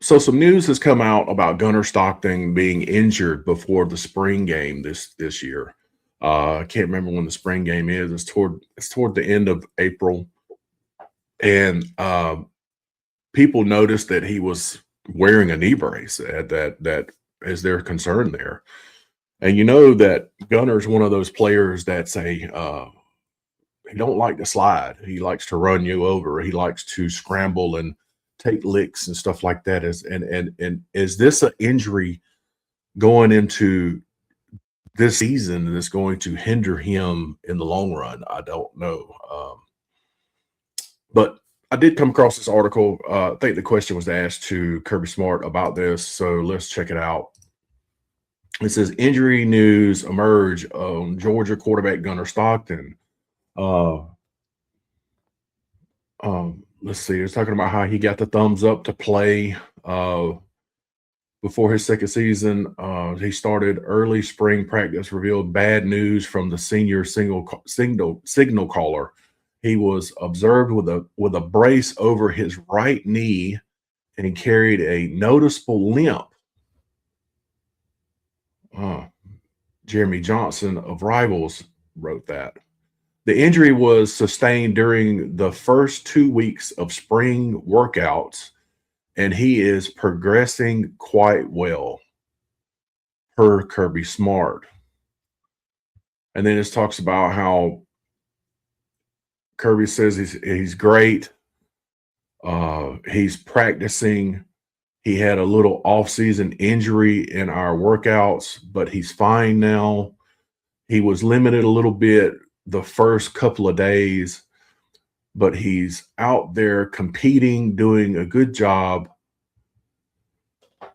So some news has come out about Gunner Stockton being injured before the spring game this year. I can't remember when the spring game is. It's toward the end of April, and people noticed that he was wearing a knee brace. That is their concern there. And you know that Gunner's one of those players that's he don't like to slide. He likes to run you over. He likes to scramble and take licks and stuff like that. And is this an injury going into this season that's going to hinder him in the long run? I don't know. But I did come across this article. I think the question was asked to Kirby Smart about this. So let's check it out. It says injury news emerge on Georgia quarterback Gunner Stockton. Let's see. It's talking about how he got the thumbs up to play before his second season. He started early spring practice, revealed bad news from the senior signal caller. He was observed with a brace over his right knee and carried a noticeable limp. Jeremy Johnson of Rivals wrote that. The injury was sustained during the first 2 weeks of spring workouts, and he is progressing quite well, per Kirby Smart. And then it talks about how Kirby says he's great. He's practicing. He had a little off-season injury in our workouts, but he's fine now. He was limited a little bit the first couple of days, but he's out there competing, doing a good job,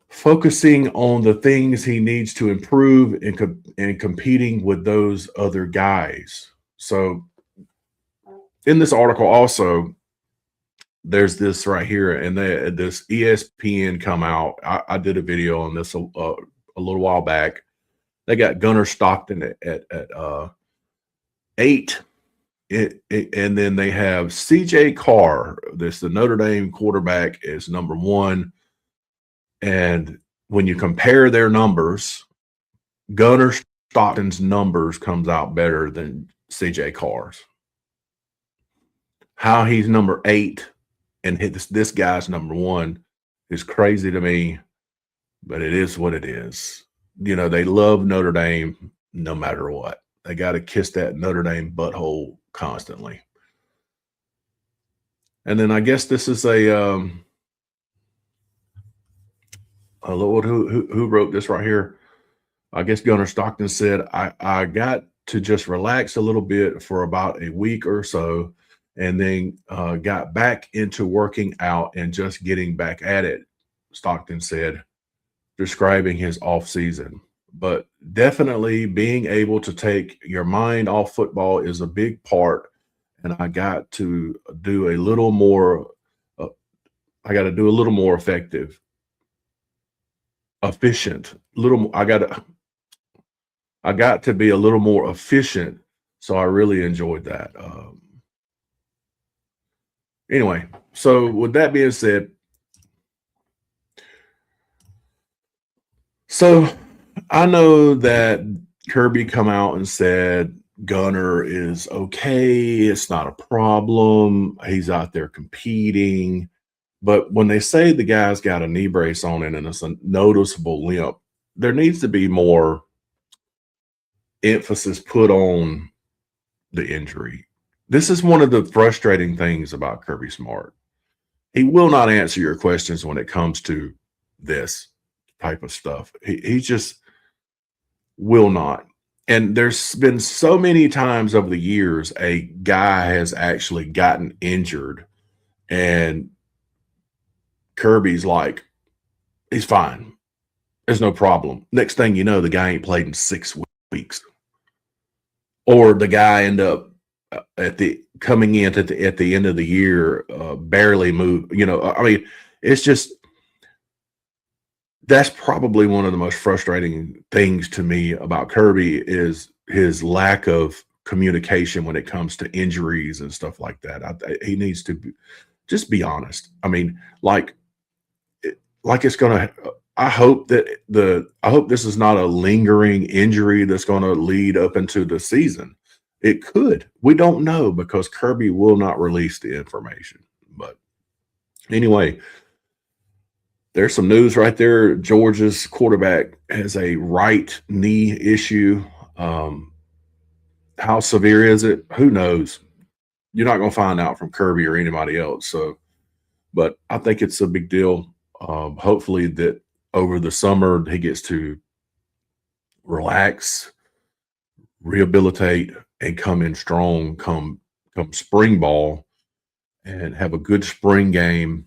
focusing on the things he needs to improve and competing with those other guys. So in this article also, there's this right here, and this ESPN come out. I did a video on this a little while back. They got Gunner Stockton at 8, and then they have CJ Carr. This the Notre Dame quarterback is number 1, and when you compare their numbers, Gunner Stockton's numbers comes out better than CJ Carr's. How he's number 8 and this guy's number 1 is crazy to me, but it is what it is. You know, they love Notre Dame no matter what. They got to kiss that Notre Dame butthole constantly. And then I guess this is a Lord, who wrote this right here? I guess Gunner Stockton said, I got to just relax a little bit for about a week or so, and then got back into working out and just getting back at it, Stockton said, describing his off season. But definitely being able to take your mind off football is a big part, and I got to do a little more. I got to do a little more efficient. I got to be a little more efficient, so I really enjoyed that. Anyway, so with that being said, so I know that Kirby come out and said Gunner is okay. It's not a problem. He's out there competing. But when they say the guy's got a knee brace on it and it's a noticeable limp, there needs to be more emphasis put on the injury. This is one of the frustrating things about Kirby Smart. He will not answer your questions when it comes to this type of stuff. He just will not. And there's been so many times over the years a guy has actually gotten injured and Kirby's like, he's fine. There's no problem. Next thing you know, the guy ain't played in 6 weeks. Or the guy end up coming in at the end of the year, barely move. You know, I mean, it's just, that's probably one of the most frustrating things to me about Kirby is his lack of communication when it comes to injuries and stuff like that. He needs to just be honest. I mean, like, like it's gonna. I hope this is not a lingering injury that's going to lead up into the season. It could. We don't know because Kirby will not release the information. But anyway, there's some news right there. Georgia's quarterback has a right knee issue. How severe is it? Who knows? You're not going to find out from Kirby or anybody else. So, but I think it's a big deal. Hopefully, that over the summer he gets to relax, rehabilitate, and come in strong. Come spring ball, and have a good spring game,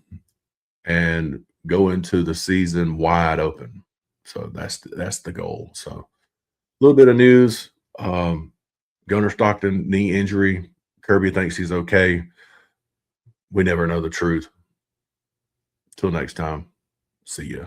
and go into the season wide open. So that's the goal. So a little bit of news. Gunner Stockton knee injury. Kirby thinks he's okay. We never know the truth. Till next time, see ya.